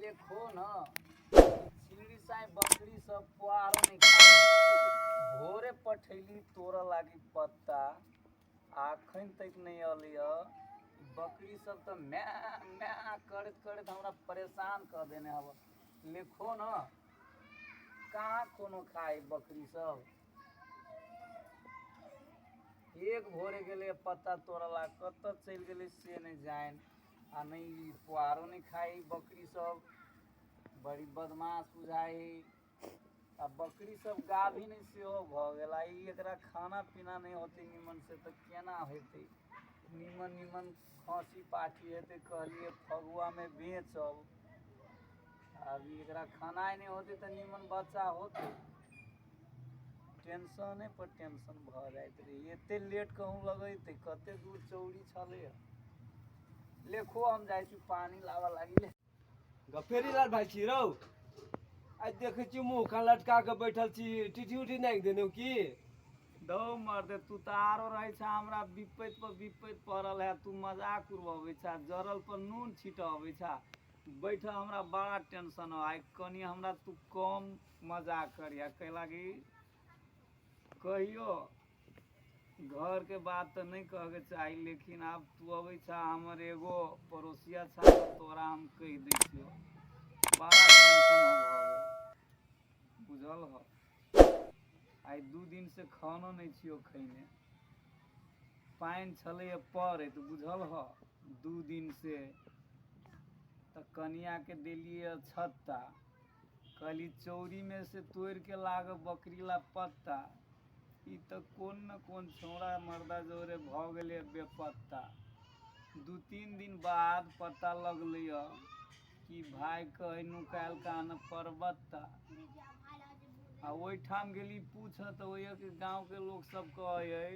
देखो न चिड़ी साई बकरी सब पुआरो नहीं खाई भोरे पठैली तोड़ लागी पत्ता आखन तक नहीं अलिय बकरी सब तो म्या म्या करत करत हमरा परेशान कर देने हव देखो न कहाँ कोनो खाई बकरी सब एक भोरे गेले पत्ता तोड़ला कत चल गेले से नहीं जान आ नहीं पुआरो नहीं खाई बकरी सब बड़ी बदमाश बुझाई आ बकरी सब गाभी नहीं सेहो भ गेला एकरा खाना पीना नहीं होते निमन से तो केना हेते निमन निमन खसी पाठी हेते कहलिए फगुआ में बेचब अभी एकरा खाना नहीं होते तो निमन बच्चा होते टेंशने पर टेंशन भ जाइत रही एते लेट कहूँ लगते कते दूर चौड़ी छले लेखो हम जाइ छी पानी लावा लागिले गफेरी लाल भाई छी रौ आज देखे छी मुंह का लटका के बैठल छी टिटी उठी नहीं देने की दो मर्दे तू तो आरो रहे छा हमरा विपैत पड़ल है तू मजाक उड़ावे छा जरल पर नून छिटावे छा बैठ हमरा बड़ा टेंशन हो आई कनी हमरा तू कम मजाक करिया कह लागी कहियो घर के बात तो नहीं कह के चाही लेकिन अब तू अबे छा हमर एगो पड़ोसिया छा तो तोरा हम कह दै छियो बड़ा टेंशन हो गए बुझल हो आई 2 दिन से खाना नहीं छियो खैने पानी छले पड़े तो बुझल हो 2 दिन से तो कनिया के दिलिए छत्ता कहली चौरी में से तोड़ के लाग बकरी ला पत्ता ई तो कौन न कौन छोड़ा मर्दा जोरे भ गेले बेपत्ता 2-3 दिन बाद पता लगल कि भाई कहे नुकायल कान परबत्ता आ ओठाम गेली पूछ तो के गांव के लोग सब कहे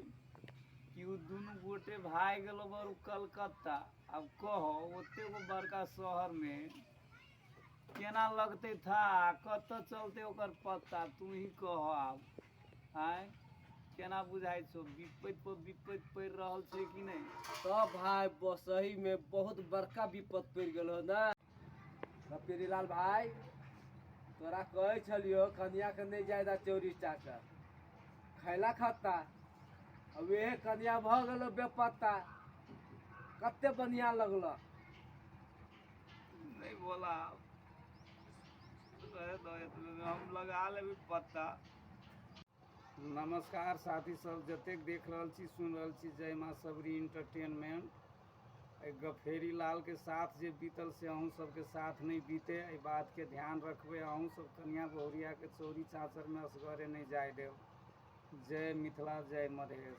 कि उ दुनू गोटे भाई गेलो बरू कलकत्ता अब कहो ओते गो बड़का शहर में केना लगते था कत चलते ओकर पत्ता तू ही कह अब आय केना बुझाई छो विपैत पड़ रहल छै कि नहीं तो भाई बसही में बहुत बड़का विपद पड़ गेल हो ना गफेरी लाल भाई तोरा कहे छलियो कन्या के नहीं जायदा चोरी चाकर खैला खाता अब ये कन्या भ गेलो बेपत्ता कते बढ़िया लगल नहीं बोला हम लगा लेबी पत्ता नमस्कार साथी सब जतेक देख रहल छी सुन रहल छी जय माँ सबरी एंटरटेनमेंट गफेरी लाल के साथ जे बीतल से अहूँ सबके साथ नहीं बीते एहि बात के ध्यान रखबे अहूँ सब कन्या बहुरिया के चोरी चाचर में असगरे नहीं जाए देव जय मिथिला जय मधेश।